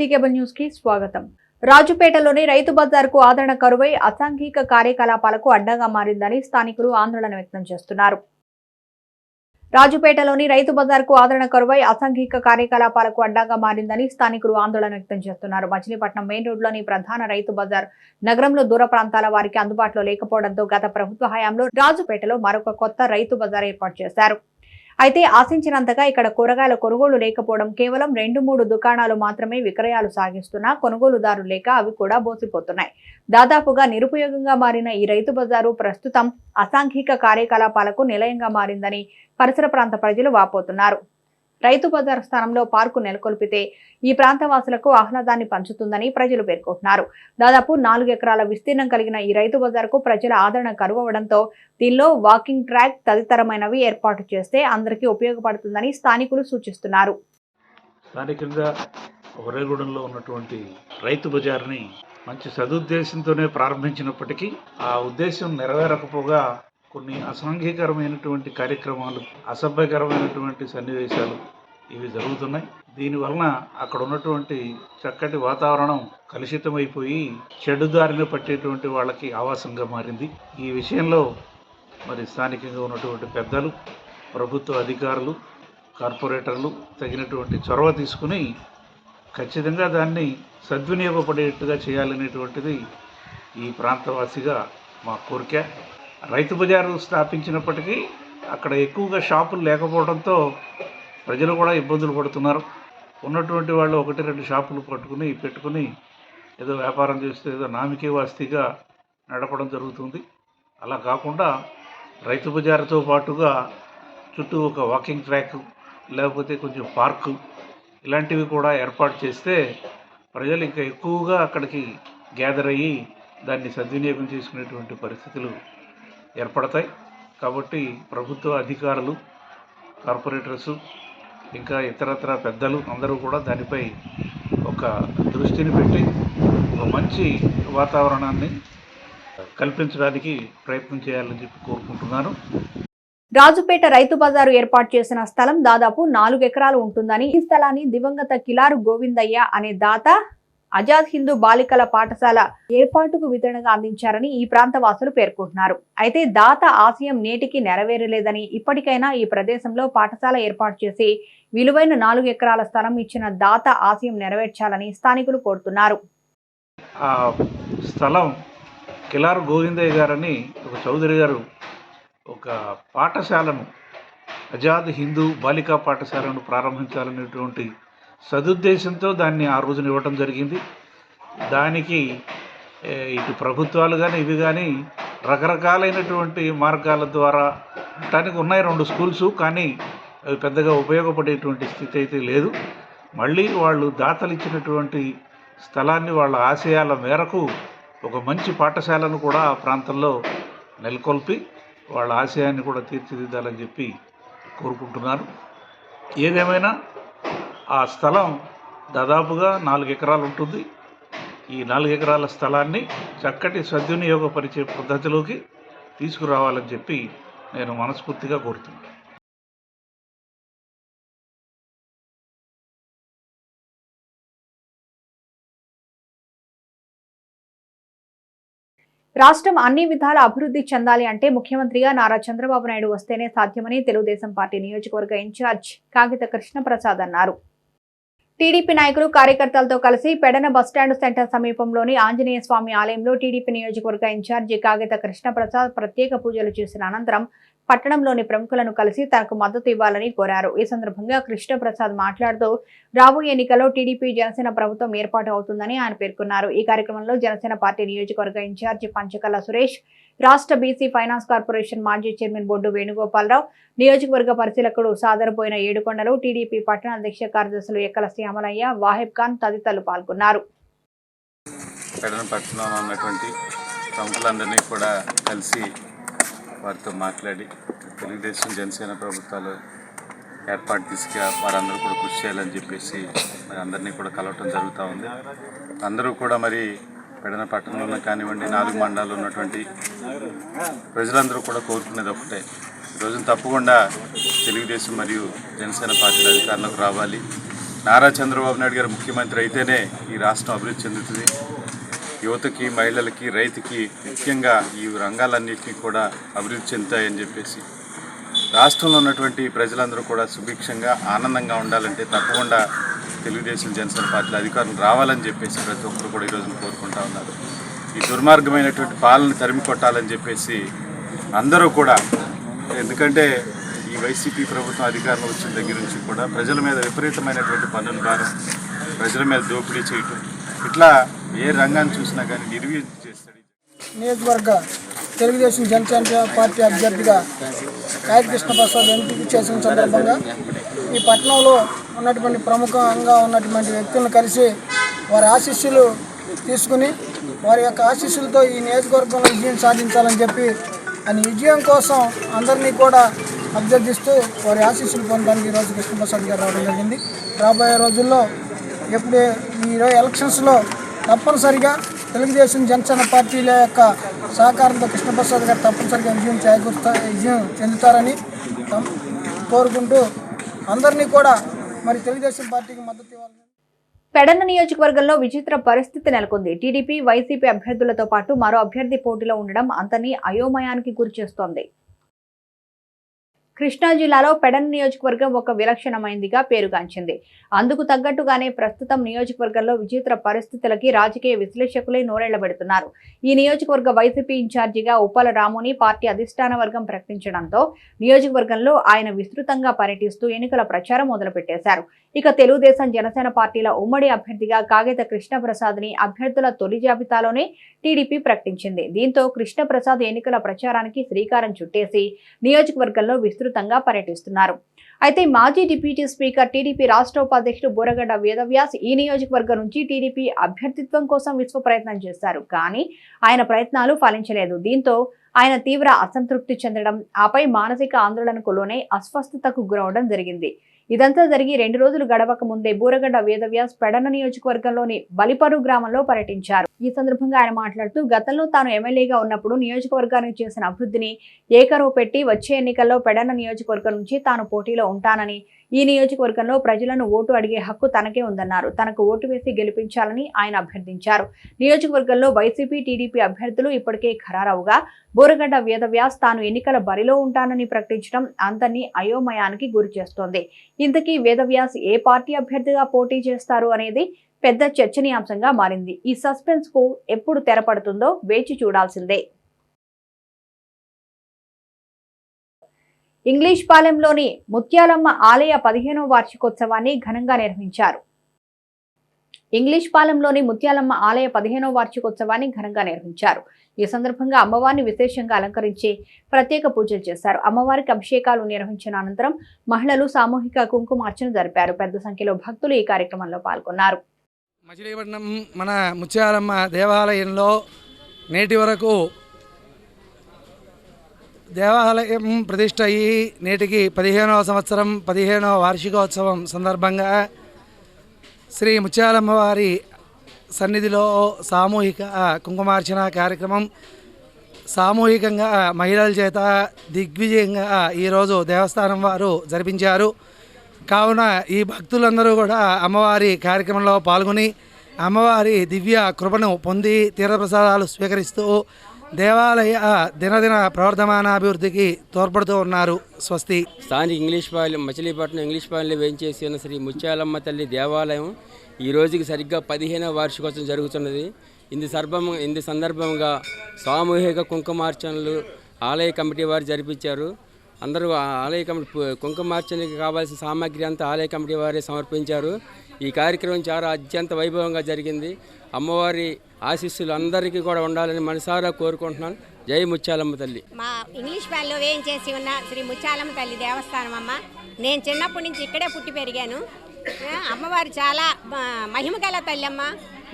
City cable news కి స్వాగతం. రాజుపేటలోని రైతు బజార్కు ఆదరణ కరువై అసాంఘిక కార్యకలాపాలకు అడ్డంగా మారిందని స్థానికులు ఆందోళన వ్యక్తం చేస్తున్నారు. రాజుపేటలోని రైతు బజార్కు ఆదరణ కరువై అసాంఘిక కార్యకలాపాలకు అడ్డంగా మారిందని స్థానికులు ఆందోళన వ్యక్తం చేస్తున్నారు. మచిలీపట్నం మెయిన్ రోడ్లోని ప్రధాన రైతు బజార్ నగరంలో దూర ప్రాంతాల వారికి అందుబాటులో లేకపోవడంతో గత ప్రభుత్వ హయాంలో రాజుపేటలో మరొక కొత్త రైతు బజార్ ఏర్పాటు చేశారు. అయితే ఆశించినంతగా ఇక్కడ కూరగాయల కొనుగోలు లేకపోవడం, కేవలం 2-3 దుకాణాలు మాత్రమే విక్రయాలు సాగిస్తున్నా కొనుగోలుదారులు లేక అవి కూడా బోసిపోతున్నాయి. దాదాపుగా నిరుపయోగంగా మారిన ఈ రైతు బజారు ప్రస్తుతం అసాంఘిక కార్యకలాపాలకు నిలయంగా మారిందని పరిసర ప్రాంత ప్రజలు వాపోతున్నారు. రైతు బజార్ స్థానంలో పార్కు నెలకొల్పితే ఈ ప్రాంతవాసులకు ఆహ్లాదాన్ని పంచుతుందని ప్రజలు పేర్కొంటున్నారు. దాదాపు 4 ఎకరాల విస్తీర్ణం కలిగిన ఈ రైతు బజార్కు ప్రజల ఆదరణ కరువవడంతో దీనిలో వాకింగ్ ట్రాక్ తదితరమైనవి ఏర్పాటు చేస్తే అందరికీ ఉపయోగపడుతుందని స్థానికులు సూచిస్తున్నారు. స్థానికంగా ఒరేగూడెంలో ఉన్నటువంటి రైతు బజార్ని మంచి సదుద్దేశంతోనే ప్రారంభించినప్పటికీ ఆ ఉద్దేశం నెరవేరకపోగా కొన్ని అసాంఘికరమైనటువంటి కార్యక్రమాలు, అసభ్యకరమైనటువంటి సన్నివేశాలు ఇవి జరుగుతున్నాయి. దీనివలన అక్కడ ఉన్నటువంటి చక్కటి వాతావరణం కలుషితమైపోయి చెడుదారిన పట్టేటువంటి వాళ్ళకి ఆవాసంగా మారింది. ఈ విషయంలో మరి స్థానికంగా ఉన్నటువంటి పెద్దలు, ప్రభుత్వ అధికారులు, కార్పొరేటర్లు తగినటువంటి చొరవ తీసుకుని ఖచ్చితంగా దాన్ని సద్వినియోగపడేట్టుగా చేయాలనేటువంటిది ఈ ప్రాంతవాసిగా మా కోరిక. రైతు బజారు స్థాపించినప్పటికీ అక్కడ ఎక్కువగా షాపులు లేకపోవడంతో ప్రజలు కూడా ఇబ్బందులు పడుతున్నారు. ఉన్నటువంటి వాళ్ళు 1-2 షాపులు పెట్టుకుని ఏదో వ్యాపారం చేస్తే ఏదో నామికే వాస్తిగా నడపడం జరుగుతుంది. అలా కాకుండా రైతు బజారుతో పాటుగా చుట్టూ ఒక వాకింగ్ ట్రాక్, లేకపోతే కొంచెం పార్కు ఇలాంటివి కూడా ఏర్పాటు చేస్తే ప్రజలు ఇంకా ఎక్కువగా అక్కడికి గ్యాదర్ అయ్యి దాన్ని సద్వినియోగం చేసుకునేటువంటి పరిస్థితులు ఏర్పడతాయి. కాబట్టి ప్రభుత్వ అధికారులు, కార్పొరేటర్సు, ఇంకా ఇతరత్ర పెద్దలు అందరూ కూడా దానిపై ఒక దృష్టిని పెట్టి ఒక మంచి వాతావరణాన్ని కల్పించడానికి ప్రయత్నం చేయాలని చెప్పి కోరుకుంటున్నాను. రాజుపేట రైతు బజారు ఏర్పాటు చేసిన స్థలం దాదాపు 4 ఎకరాలు ఉంటుందని, ఈ స్థలాన్ని దివంగత కిలారు గోవిందయ్య అనే దాత ఆజాద్ హిందూ బాలికల పాఠశాల ఏర్పాటుకు వితరణగా అందించారని ఈ ప్రాంత వాసులు పేర్కొంటున్నారు. అయితే దాత ఆశయం నేటికి నెరవేరలేదని, ఇప్పటికైనా ఈ ప్రదేశంలో పాఠశాల ఏర్పాటు చేసి విలువైన 4 ఎకరాల స్థలం ఇచ్చిన దాత ఆశయం నెరవేర్చాలని స్థానికులు కోరుతున్నారు. ఆ స్థలం కిలారు గోవిందయ్య గారని ఒక చౌదరి గారు ఒక పాఠశాలను, ఆజాద్ హిందూ బాలికా పాఠశాలను ప్రారంభించాలనేటువంటి సదుద్దేశంతో దాన్ని ఆ రోజున ఇవ్వటం జరిగింది. దానికి ఇటు ప్రభుత్వాలు కానీ ఇవి కానీ రకరకాలైనటువంటి మార్గాల ద్వారా ఉండటానికి ఉన్నాయి 2 స్కూల్స్, కానీ అవి పెద్దగా ఉపయోగపడేటువంటి స్థితి అయితే లేదు. మళ్ళీ వాళ్ళు దాతలు ఇచ్చినటువంటి స్థలాన్ని వాళ్ళ ఆశయాల మేరకు ఒక మంచి పాఠశాలను కూడా ఆ ప్రాంతంలో నెలకొల్పి వాళ్ళ ఆశయాన్ని కూడా తీర్చిదిద్దాలని చెప్పి కోరుకుంటున్నారు. ఏదేమైనా ఆ స్థలం దాదాపుగా 4 ఎకరాలు ఉంటుంది. ఈ 4 ఎకరాల స్థలాన్ని చక్కటి సద్వినియోగపరిచే పద్ధతిలోకి తీసుకురావాలని చెప్పి నేను మనస్ఫూర్తిగా కోరుతున్నాను. రాష్ట్రం అన్ని విధాల అభివృద్ధి చెందాలి అంటే ముఖ్యమంత్రిగా నారా చంద్రబాబు నాయుడు వస్తేనే సాధ్యమని తెలుగుదేశం పార్టీ నియోజకవర్గ ఇన్ఛార్జ్ కాగిత కృష్ణప్రసాద్ అన్నారు. టీడీపీ నాయకులు, కార్యకర్తలతో కలిసి పెడన బస్టాండ్ సెంటర్ సమీపంలోని ఆంజనేయ స్వామి ఆలయంలో టీడీపీ నియోజకవర్గ ఇన్ఛార్జి కాగిత కృష్ణప్రసాద్ ప్రత్యేక పూజలు చేసిన అనంతరం పట్టణంలోని ప్రముఖులను కలిసి తనకు మద్దతు ఇవ్వాలని కోరారు. ఈ సందర్భంగా కృష్ణప్రసాద్ మాట్లాడుతూ రాబోయే ఎన్నికల్లో టీడీపీ జనసేన ప్రభుత్వం ఏర్పాటు అవుతుందని ఆయన పేర్కొన్నారు. ఈ కార్యక్రమంలో జనసేన పార్టీ నియోజకవర్గ ఇన్ఛార్జి పంచకల్ల సురేష్, రాష్ట్ర బీసీ ఫైనాన్స్ కార్పొరేషన్ మాజీ చైర్మన్ బొడ్డు వేణుగోపాలరావు, నియోజకవర్గ పరిశీలకుడు సాదరపోయిన ఏడుకొండలు, టీడీపీ పట్టణ అధ్యక్ష కార్యదర్శులు ఎక్కల శ్యామలయ్య, వాహిబ్ ఖాన్ తదితరులు పాల్గొన్నారు. ప్రముఖులందరినీ కూడా కలిసి వారితో మాట్లాడి తెలుగుదేశం జనసేన ప్రభుత్వాలు ఏర్పాటు దిశగా వారందరూ కూడా కృషి చేయాలని చెప్పేసి మరి అందరినీ కూడా కలవటం జరుగుతూ ఉంది. అందరూ కూడా మరి పెడన పట్టణంలో కానివ్వండి, 4 మండలాల్లో ఉన్నటువంటి ప్రజలందరూ కూడా కోరుకునేది ఒకటే, ఈరోజు తప్పకుండా తెలుగుదేశం మరియు జనసేన పార్టీల అధికారంలోకి రావాలి. నారా చంద్రబాబు నాయుడు గారు ముఖ్యమంత్రి అయితేనే ఈ రాష్ట్రం అభివృద్ధి చెందుతుంది. యువతకి, మహిళలకి, రైతుకి ముఖ్యంగా ఈ రంగాలన్నింటినీ కూడా అభివృద్ధి చెందుతాయని చెప్పేసి రాష్ట్రంలో ఉన్నటువంటి ప్రజలందరూ కూడా సుభిక్షంగా ఆనందంగా ఉండాలంటే తప్పకుండా తెలుగుదేశం జనసేన పార్టీల అధికారులు రావాలని చెప్పేసి ప్రతి ఒక్కరు కూడా ఈరోజు కోరుకుంటా ఉన్నారు. ఈ దుర్మార్గమైనటువంటి పాలన తరిమి కొట్టాలని చెప్పేసి అందరూ కూడా, ఎందుకంటే ఈ వైసీపీ ప్రభుత్వం అధికారంలో వచ్చిన దగ్గర నుంచి కూడా ప్రజల మీద విపరీతమైనటువంటి పన్నుల భారం, ప్రజల మీద దోపిడీ చేయటం, ఇట్లా ఏ రంగాన్ని చూసినా కానీ నిర్వీర్యం చేస్తాడు. నియోజకవర్గ తెలుగుదేశం జనసేన పార్టీ అభ్యర్థిగా కాయతి కృష్ణప్రసాద్ ఎంపిక చేసిన సందర్భంగా ఈ పట్టణంలో ఉన్నటువంటి ప్రముఖంగా ఉన్నటువంటి వ్యక్తులను కలిసి వారి ఆశీస్సులు తీసుకుని వారి యొక్క ఆశీస్సులతో ఈ నియోజకవర్గంలో విజయం సాధించాలని చెప్పి అని విజయం కోసం అందరినీ కూడా అభ్యర్థిస్తూ వారి ఆశీస్సులు పొందడానికి ఈరోజు కృష్ణప్రసాద్ గారు రావడం జరిగింది. రాబోయే రోజుల్లో ఎప్పుడు ఈ ఎలక్షన్స్లో తప్పనిసరిగా తెలుగుదేశం జనసేన పార్టీల యొక్క సహకారంతో కృష్ణప్రసాద్ గారు తప్పనిసరిగా విజయం చెందుతారని కోరుకుంటూ అందరినీ కూడా మరి తెలుగుదేశం పార్టీకి మద్దతు ఇవ్వాలని. పెడన నియోజకవర్గంలో విచిత్ర పరిస్థితి నెలకొంది. టీడీపీ, వైసీపీ అభ్యర్థులతో పాటు మరో అభ్యర్థి పోటీలో ఉండడం అంతని అయోమయానికి గురిచేస్తోంది. కృష్ణా జిల్లాలో పెడన నియోజకవర్గం ఒక విలక్షణమైందిగా పేరుగాంచింది. అందుకు తగ్గట్టుగానే ప్రస్తుతం నియోజకవర్గంలో విచిత్ర పరిస్థితులకి రాజకీయ విశ్లేషకులే నోరెళ్లబెడుతున్నారు. ఈ నియోజకవర్గ వైసీపీ ఇన్ఛార్జిగా ఉప్పల రాముని పార్టీ అధిష్టాన వర్గం ప్రకటించడంతో నియోజకవర్గంలో ఆయన విస్తృతంగా పర్యటిస్తూ ఎన్నికల ప్రచారం మొదలుపెట్టేశారు. ఇక తెలుగుదేశం జనసేన పార్టీల ఉమ్మడి అభ్యర్థిగా కాగేత కృష్ణప్రసాద్ని అభ్యర్థుల తొలి జాబితాలోనే టీడీపీ ప్రకటించింది. దీంతో కృష్ణప్రసాద్ ఎన్నికల ప్రచారానికి శ్రీకారం చుట్టేసి నియోజకవర్గంలో విస్తృతంగా పర్యటిస్తున్నారు. అయితే మాజీ డిప్యూటీ స్పీకర్, టీడీపీ రాష్ట్ర ఉపాధ్యక్షుడు బూరగడ్డ వేదవ్యాస్ ఈ నియోజకవర్గం నుంచి టీడీపీ అభ్యర్థిత్వం కోసం విశ్వ ప్రయత్నం చేశారు. కానీ ఆయన ప్రయత్నాలు ఫలించలేదు. దీంతో ఆయన తీవ్ర అసంతృప్తి చెందడం, ఆపై మానసిక ఆందోళనకు లోనై అస్వస్థతకు గురవడం జరిగింది. ఇదంతా జరిగి 2 రోజులు గడవక ముందే బూరగడ్డ వేదవ్యాస్ పెడన నియోజకవర్గంలోని బలిపరు గ్రామంలో పర్యటించారు. ఈ సందర్భంగా ఆయన మాట్లాడుతూ, గతంలో తాను ఎమ్మెల్యేగా ఉన్నప్పుడు నియోజకవర్గానికి చేసిన అభివృద్ధిని ఏకరువు పెట్టి వచ్చే ఎన్నికల్లో పెడన నియోజకవర్గం నుంచి తాను పోటీలో ఉంటానని, ఈ నియోజకవర్గంలో ప్రజలను ఓటు అడిగే హక్కు తనకే ఉందన్నారు. తనకు ఓటు వేసి గెలిపించాలని ఆయన అభ్యర్థించారు. నియోజకవర్గంలో వైసీపీ, టీడీపీ అభ్యర్థులు ఇప్పటికే ఖరారవుగా బూరగడ్డ వేదవ్యాస్ తాను ఎన్నికల బరిలో ఉంటానని ప్రకటించడం అందరినీ అయోమయానికి గురి చేస్తోంది. ఇంతకీ వేదవ్యాస్ ఏ పార్టీ అభ్యర్థిగా పోటీ చేస్తారు అనేది పెద్ద చర్చనీయాంశంగా మారింది. ఈ సస్పెన్స్ కు ఎప్పుడు తెరపడుతుందో వేచి చూడాల్సిందే. ఇంగ్లీష్ పాలెంలోని ముత్యాలమ్మ ఆలయ 15వ వార్షికోత్సవాన్ని ఘనంగా నిర్వహించారు. ఇంగ్లీష్ పాలెంలోని ముత్యాలమ్మ ఆలయ 15వ వార్షికోత్సవాన్ని ఘనంగా నిర్వహించారు. ఈ సందర్భంగా అమ్మవారిని విశేషంగా అలంకరించి ప్రత్యేక పూజలు చేశారు. అమ్మవారికి అభిషేకాలు నిర్వహించిన అనంతరం మహిళలు సామూహిక కుంకుమార్చన జరిపారు. పెద్ద సంఖ్యలో భక్తులు ఈ కార్యక్రమంలో పాల్గొన్నారు. మచిలీపట్నం మన ముత్యాలమ్మ దేవాలయంలో నేటి వరకు దేవాలయం ప్రతిష్ట అయ్యి నేటికి 15వ సంవత్సరం 15వ వార్షికోత్సవం సందర్భంగా శ్రీ ముత్యాలమ్మ వారి సన్నిధిలో సామూహిక కుంకుమార్చన కార్యక్రమం సామూహికంగా మహిళల చేత దిగ్విజయంగా ఈరోజు దేవస్థానం వారు జరిపించారు. కావున ఈ భక్తులందరూ కూడా అమ్మవారి కార్యక్రమంలో పాల్గొని అమ్మవారి దివ్య కృపను పొంది తీర్థప్రసాదాలు స్వీకరిస్తూ దేవాలయ దినదిన ప్రవర్ధమానాభివృద్ధికి తోడ్పడుతూ ఉన్నారు. స్వస్తి. స్థానిక ఇంగ్లీష్ పాలెం మచిలీపట్నం ఇంగ్లీష్ పాలెంలో వేయించేసి ఉన్న శ్రీ ముత్యాలమ్మ తల్లి దేవాలయం ఈ రోజుకి సరిగ్గా 15వ వార్షికోత్సవం జరుగుతున్నది. ఇందు సందర్భంగా సామూహిక కుంకుమార్చనలు ఆలయ కమిటీ వారు జరిపించారు. అందరూ ఆలయ కమిటీ కుంకుమార్చనకి కావాల్సిన సామాగ్రి అంతా ఆలయ కమిటీ వారే సమర్పించారు. ఈ కార్యక్రమం చాలా అత్యంత వైభవంగా జరిగింది. అమ్మవారి ఆశీస్సులు అందరికీ కూడా ఉండాలని మనసారా కోరుకుంటున్నాను. జై ముత్యాలమ్మ తల్లి. మా ఇంగ్లీష్ ప్యాన్లో వేయించేసి ఉన్న శ్రీ ముత్యాలమ్మ తల్లి దేవస్థానం అమ్మ. నేను చిన్నప్పటి నుంచి ఇక్కడే పుట్టి పెరిగాను. అమ్మవారు చాలా మహిమగల తల్లి అమ్మ.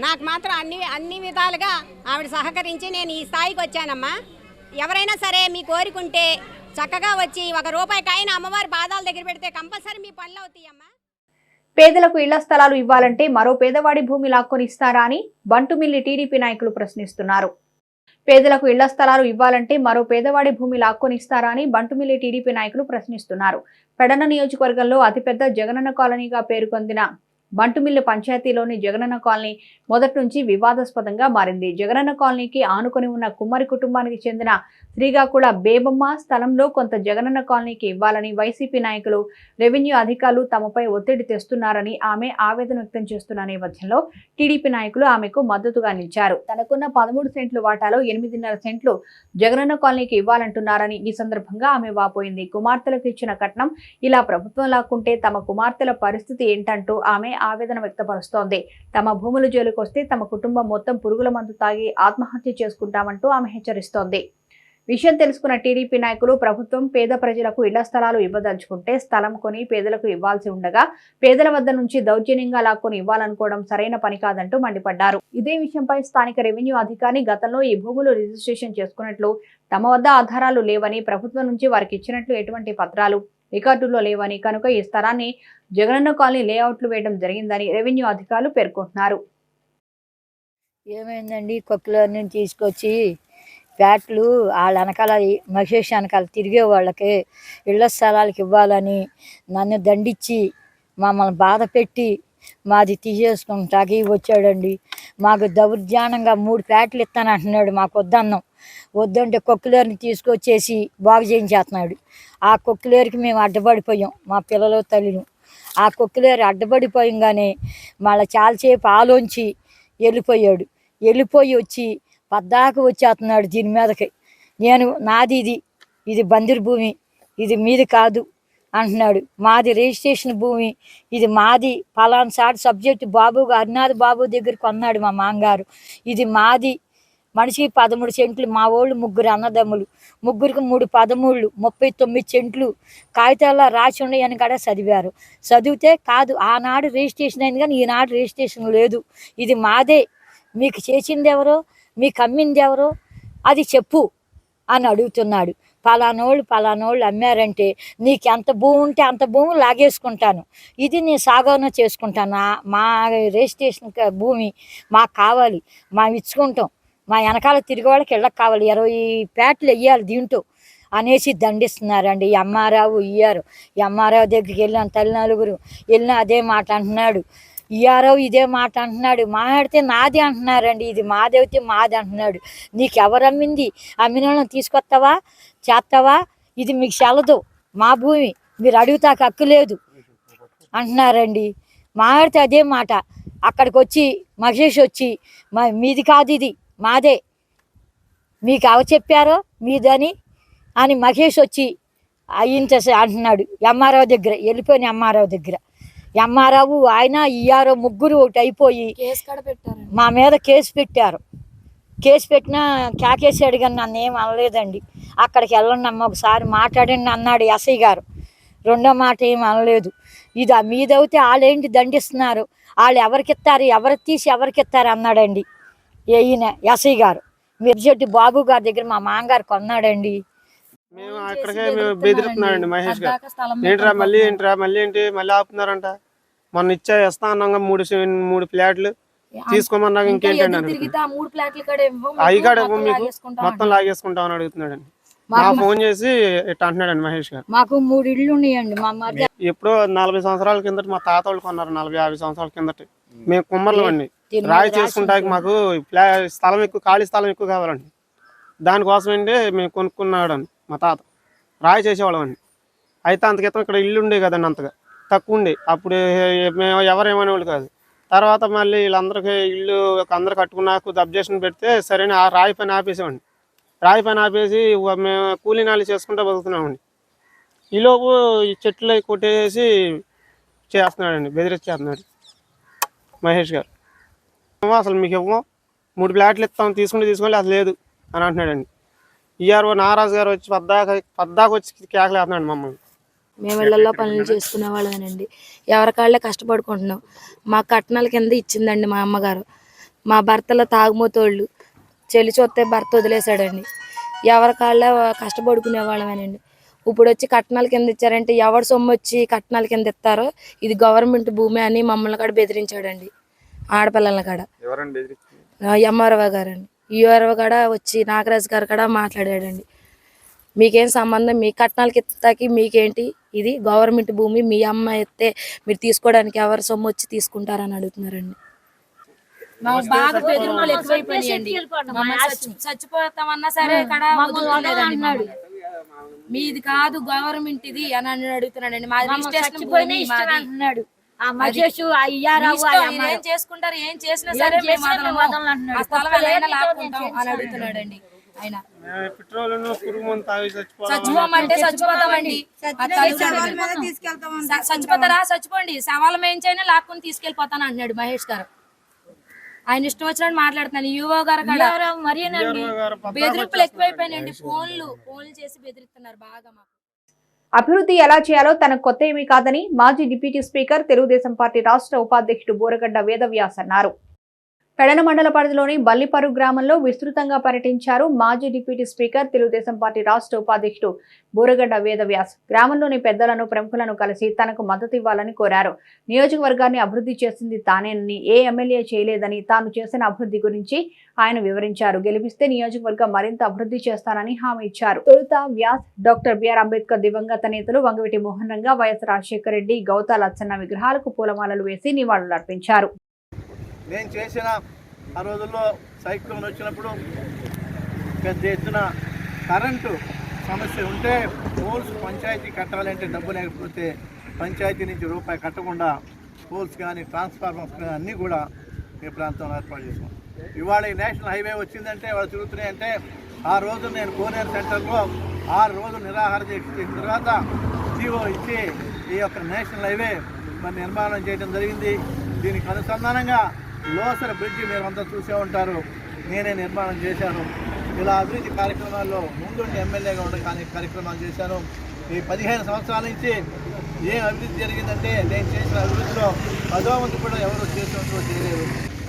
నాకు మాత్రం అన్ని విధాలుగా ఆవిడ సహకరించి నేను ఈ స్థాయికి వచ్చానమ్మా. ఎవరైనా సరే మీ కోరికుంటే చక్కగా వచ్చి ₹1 కాయిన అమ్మవారి పాదాల దగ్గర పెడితే కంపల్సరీ మీ పనులు అవుతాయమ్మా. పేదలకు ఇళ్ల స్థలాలు ఇవ్వాలంటే మరో పేదవాడి భూమి లాక్కొని ఇస్తారా అని బంటుమిల్లి టీడీపీ నాయకులు ప్రశ్నిస్తున్నారు. పేదలకు ఇళ్ల స్థలాలు ఇవ్వాలంటే మరో పేదవాడి భూమి లాక్కొని ఇస్తారా అని బంటుమిల్లి టీడీపీ నాయకులు ప్రశ్నిస్తున్నారు. పెడన నియోజకవర్గంలో అతిపెద్ద జగనన్న కాలనీగా పేరుకొందిన బంటుమిల్లి పంచాయతీలోని జగనన్న కాలనీ మొదటి నుంచి వివాదాస్పదంగా మారింది. జగనన్న కాలనీకి ఆనుకొని ఉన్న కుమ్మరి కుటుంబానికి చెందిన శ్రీగాకుళ బేబమ్మ స్థలంలో కొంత జగనన్న కాలనీకి ఇవ్వాలని వైసీపీ నాయకులు, రెవెన్యూ అధికారులు తమపై ఒత్తిడి తెస్తున్నారని ఆమె ఆవేదన వ్యక్తం చేస్తున్న నేపథ్యంలో టీడీపీ నాయకులు ఆమెకు మద్దతుగా నిలిచారు. తనకున్న 13 సెంట్లు వాటాలో 8.5 సెంట్లు జగనన్న కాలనీకి ఇవ్వాలంటున్నారని ఈ సందర్భంగా ఆమె వాపోయింది. కుమార్తెలకు ఇచ్చిన కట్నం ఇలా ప్రభుత్వం లాక్కుంటే తమ కుమార్తెల పరిస్థితి ఏంటంటూ ఆమె ఆవేదన వ్యక్తపరుస్తోంది. తమ భూములు జోలికొస్తే తమ కుటుంబం మొత్తం పురుగుల మందు తాగి ఆత్మహత్య చేసుకుంటామంటూ ఆమె హెచ్చరిస్తోంది. విషయం తెలుసుకున్న టీడీపీ నాయకులు ప్రభుత్వం పేద ప్రజలకు ఇళ్ల స్థలాలు ఇవ్వదలుచుకుంటే స్థలం కొని పేదలకు ఇవ్వాల్సి ఉండగా పేదల వద్ద నుంచి దౌర్జన్యంగా లాక్కొని ఇవ్వాలనుకోవడం సరైన పని కాదంటూ మండిపడ్డారు. ఇదే విషయంపై స్థానిక రెవెన్యూ అధికారి గతంలో ఈ భూములు రిజిస్ట్రేషన్ చేసుకున్నట్లు, తమ వద్ద ఆధారాలు లేవని, ప్రభుత్వం నుంచి వారికి ఇచ్చినట్లు ఎటువంటి పత్రాలు రికార్డుల్లో లేవని, కనుక ఈ స్థలాన్ని జగనన్న కాలనీ లేఅవుట్లు వేయడం జరిగిందని రెవెన్యూ అధికారులు పేర్కొంటున్నారు. ఏమైందండి, కొక్కులన్నీ తీసుకొచ్చి ఫ్యాట్లు వాళ్ళ వెనకాల మహేష్ వెనకాల తిరిగే వాళ్ళకి ఇళ్ల స్థలాలకు ఇవ్వాలని నన్ను దండించి మమ్మల్ని బాధ పెట్టి మాది తీసేసుకుంటాకి వచ్చాడండి. మాకు దౌర్జన్యంగా 3 ఫ్లాట్లు ఇస్తానంటున్నాడు. మాకు వద్దన్నాం. వద్దంటే కొక్కులేరుని తీసుకొచ్చేసి బాగు చేయించేస్తున్నాడు. ఆ కొక్కులేరుకి మేము అడ్డపడిపోయాం, మా పిల్లలు తల్లిను. ఆ కొక్కులేరు అడ్డపడిపోయంగానే మళ్ళీ చాలాసేపు ఆలోచించి వెళ్ళిపోయి వచ్చి పద్దాకు వచ్చేస్తున్నాడు దీని మీదకి. నాది ఇది బందిరు భూమి, ఇది మీది కాదు అంటున్నాడు. మాది రిజిస్ట్రేషన్ భూమి, ఇది మాది, పలానా సాటి సబ్జెక్టు బాబు హరినాథ్ బాబు దగ్గర కొన్నాడు మా మామగారు. ఇది మాది, మనిషికి 13 సెంట్లు. మా వాళ్ళు 3 అన్నదమ్ములు, ముగ్గురికి 3 13, 39 సెంట్లు కాగితాల్లో రాసి ఉన్నాయని కూడా చదివారు. చదివితే కాదు, ఆనాడు రిజిస్ట్రేషన్ అయింది కానీ ఈనాడు రిజిస్ట్రేషన్ లేదు. ఇది మాదే, మీకు చేసింది ఎవరో, మీకు అమ్మింది ఎవరో అది చెప్పు అని అడుగుతున్నాడు. పలానోళ్ళు అమ్మారంటే నీకు ఎంత భూమి ఉంటే అంత భూమి లాగేసుకుంటాను, ఇది నేను సాగవన చేసుకుంటాను. మా రిజిస్ట్రేషన్ భూమి మాకు కావాలి, మేము ఇచ్చుకుంటాం. మా వెనకాల తిరిగే వాళ్ళకి ఇళ్ళకి కావాలి, 20 ఫ్లాట్లు వెయ్యాలి దీంట్లో అనేసి దండిస్తున్నారండి. ఈ అమ్మారావు ఇయ్యారు. ఈ అమ్మారావు దగ్గరికి వెళ్ళిన తల్లి నలుగురు వెళ్ళిన అదే మాట అంటున్నాడు. ఇయ్యారావు ఇదే మాట అంటున్నాడు. మాట్లాడితే నాది అంటున్నారండి. ఇది మాదేవితే మాది అంటున్నాడు. నీకు ఎవరు అమ్మింది? అమ్మిన వాళ్ళని తీసుకొస్తావా, చేస్తావా? ఇది మీకు చెల్లదు, మా భూమి, మీరు అడుగుతాక హక్కు లేదు అంటున్నారండి. మాట్లాడితే అదే మాట. అక్కడికి వచ్చి మహేష్ వచ్చి మీది కాదు, ఇది మాదే, మీకు ఎవరు చెప్పారో మీదని అని మహేష్ వచ్చి అయ్యింత అంటున్నాడు. ఎంఆర్ఓ దగ్గర వెళ్ళిపోయిన ఎంఆర్ఓ దగ్గర ఎంఆర్ఓ ఆయన ఈఆర్ఓ ముగ్గురు ఒకటి అయిపోయి మా మీద కేసు పెట్టారు. కేసు పెట్టినా కేకేసాడు కానీ నన్ను ఏం అనలేదండి. అక్కడికి వెళ్ళండి అమ్మ ఒకసారి మాట్లాడండి అన్నాడు ఎస్ఐ గారు. రెండో మాట ఏం అనలేదు. ఇది మీదైతే వాళ్ళేంటి దండిస్తున్నారు, వాళ్ళు ఎవరికి ఇస్తారు, ఎవరు తీసి ఎవరికి ఇస్తారు అన్నాడండి ఈయన ఎస్ఐ గారు. మిర్జెట్టి బాబు గారి దగ్గర మా మామగారు కొన్నాడండి. మేము అక్కడికే బెదిరిస్తున్నాడండి మహేష్ గారు. మళ్ళీ ఆపుతున్నారంట. మొన్న ఇస్తా అన్నాక 3 ఫ్లాట్లు తీసుకోమన్నాక ఇంకేంటండి అవి కాడ మీకు మొత్తం లాగేసుకుంటాం అని అడుగుతున్నాడండి. మా ఫోన్ చేసి ఇట్లా అంటున్నాడండి మహేష్ గారు. మాకు 3 ఇళ్ళు ఉన్నాయండి. ఎప్పుడో 40 సంవత్సరాల కిందట మా తాత వాళ్ళు కొన్నారు. 40-50 సంవత్సరాల కిందట మేము కుమ్మర్లు అండి. రాయి చేసుకుంటాకి మాకు స్థలం ఎక్కువ, ఖాళీ స్థలం ఎక్కువ కావాలండి. దానికోసం అండి మేము కొనుక్కున్నాడు అండి మా తాత. రాయి చేసేవాళ్ళం అండి. అయితే అంత క్రితం ఇక్కడ ఇల్లు ఉండే కదండి, అంతగా తక్కువ ఉండే. అప్పుడు మేము ఎవరేమనేవాళ్ళు కాదు. తర్వాత మళ్ళీ వీళ్ళందరికీ ఇల్లు అందరు కట్టుకున్నాక అబ్జెక్షన్ పెడితే సరైన ఆ రాయి పని ఆపేసామండి. రాయి పని ఆపేసి మేము కూలీ నాలి చేసుకుంటూ బతుకుతున్నామండి. ఈలోపు ఈ చెట్లు కొట్టేసి చేస్తున్నాడండి, బెదిరించేస్తున్నాడు మహేష్ గారు. అసలు మీకు ఇవ్వం, 3 ఫ్లాట్లు ఇస్తాం, తీసుకోండి అసలు లేదు అని అంటున్నాడండి. ఈఆర్ఓ నారాజు గారు వచ్చి పద్దాకు వచ్చి కేకలేస్తున్నాడు మమ్మల్ని. మేము ఇళ్లలో పనులు చేసుకునే వాళ్ళమేనండి. ఎవరికాళ్ళే కష్టపడుకుంటున్నాం. మా కట్నాల కింద ఇచ్చిందండి మా అమ్మగారు. మా భర్తలో తాగుమోతోళ్ళు, చెల్లి చూస్తే భర్త వదిలేశాడండి. ఎవరికాళ్ళే కష్టపడుకునే వాళ్ళమేనండి. ఇప్పుడు వచ్చి కట్నాల కింద ఇచ్చారంటే ఎవరు సొమ్ము వచ్చి కట్నాల కింద ఇస్తారో, ఇది గవర్నమెంట్ భూమి అని మమ్మల్ని కాడ బెదిరించాడండి. ఆడపిల్లల కాడ ఎంఆర్ఓ గారండి. ఈఆర్ఓ కాడ వచ్చి నాగరాజు గారు కాడ మాట్లాడాడండి. మీకేం సంబంధం, మీ కట్నాలకి ఇస్తాకి మీకేంటి, ఇది గవర్నమెంట్ భూమి, మీ అమ్మ ఎత్తే మీరు తీసుకోవడానికి ఎవరు సొమ్ము వచ్చి తీసుకుంటారని అడుగుతున్నారండి. మాకు బాగా బెదిరింపులు ఎక్కువైపోయినాయండి. చచ్చిపోతామన్నా సరే ఇక్కడ అన్నాడు, మీది కాదు గవర్నమెంట్ ఇది అని అడుగుతున్నాడండి. మా రిజిస్ట్రేషన్ భూమి మాది. ఏం చేసుకుంటారు, ఏం చేసినా సరే ఆ స్థలం ఎలా లాక్కుంటాం అని అడుగుతున్నాడండి. ఆయన చచ్చిపోమంటే చచ్చిపోతామండి, చచ్చిపోతారా చచ్చిపోండి, సవాళ్ళ మేంచైనా లాక్కుని తీసుకెళ్లిపోతాను అన్నాడు మహేష్ గారు. ఆయన ఇష్టం వచ్చినట్టు మాట్లాడుతున్నాను. యువ గారు మరీనండి బెదిరింపులు ఎక్కువైపోయినాయండి. ఫోన్లు చేసి బెదిరిస్తున్నారు బాగా. మాకు అభివృద్ధి ఎలా చేయాలో తనకు కొత్త ఏమీ కాదని మాజీ డిప్యూటీ స్పీకర్ తెలుగుదేశం పార్టీ రాష్ట్ర ఉపాధ్యక్షుడు బోరగడ్డ వేదవ్యాస్ అన్నారు. పెడన మండల పరిధిలోని బల్లిపరు గ్రామంలో విస్తృతంగా పర్యటించారు మాజీ డిప్యూటీ స్పీకర్ తెలుగుదేశం పార్టీ రాష్ట్ర ఉపాధ్యక్షుడు బోరగడ్డ వేదవ్యాస్. గ్రామంలోని పెద్దలను ప్రముఖులను కలిసి తనకు మద్దతు ఇవ్వాలని కోరారు. నియోజకవర్గాన్ని అభివృద్ధి చేసింది తానేనని, ఏ ఎమ్మెల్యే చేయలేదని, తాను చేసిన అభివృద్ధి గురించి ఆయన వివరించారు. గెలిపిస్తే నియోజకవర్గం మరింత అభివృద్ధి చేస్తానని హామీ ఇచ్చారు. తొలుత వ్యాస్ డాక్టర్ బిఆర్ అంబేద్కర్ దివంగత నేతలు వంగవీటి మోహన్ రంగ, వైఎస్ రాజశేఖర రెడ్డి, గౌతా లచ్చన్న విగ్రహాలకు పూలమాలలు వేసి నివాళులర్పించారు. నేను చేసిన ఆ రోజుల్లో సైక్లోన్ వచ్చినప్పుడు పెద్ద ఎత్తున కరెంటు సమస్య ఉంటే పోల్స్ పంచాయతీ కట్టాలంటే డబ్బు లేకపోతే పంచాయతీ నుంచి రూపాయి కట్టకుండా పోల్స్ కానీ ట్రాన్స్ఫార్మర్స్ కానీ అన్నీ కూడా ఈ ప్రాంతంలో ఏర్పాటు చేసాం. ఇవాళ ఈ నేషనల్ హైవే వచ్చిందంటే వాళ్ళు తిరుగుతున్నాయంటే ఆ రోజు నేను కోనేరు సెంటర్లో 6 రోజులు నిరాహార దీక్ష చేసిన తర్వాత జీవో ఇచ్చి ఈ యొక్క నేషనల్ హైవే మరి నిర్మాణం చేయడం జరిగింది. దీనికి అనుసంధానంగా లోసర బ్రిడ్జి మీరు అంతా చూసే ఉంటారు, నేనే నిర్మాణం చేశాను. ఇలా అభివృద్ధి కార్యక్రమాల్లో ముందుండి ఎమ్మెల్యేగా ఉండే కార్యక్రమాలు చేశాను. ఈ 15 సంవత్సరాల నుంచి ఏం అభివృద్ధి జరిగిందంటే నేను చేసిన అభివృద్ధిలో 10వ వంతు కూడా ఎవరు చేసినట్టు చేయలేదు.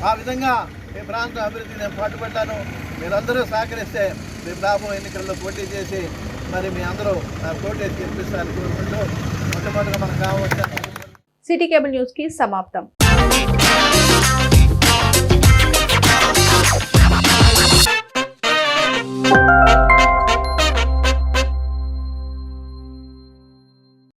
ఆ విధంగా ఈ ప్రాంత అభివృద్ధి నేను పాటుపడ్డాను. మీరందరూ సహకరిస్తే రేపు రాబోయే ఎన్నికల్లో పోటీ చేసి మరి మీ అందరూ పోటీ గెలిపిస్తారని కోరుకుంటూ మొట్టమొదటిగా మనకు కావచ్చు. సిటీ కేబుల్ న్యూస్ కి సమాప్తం.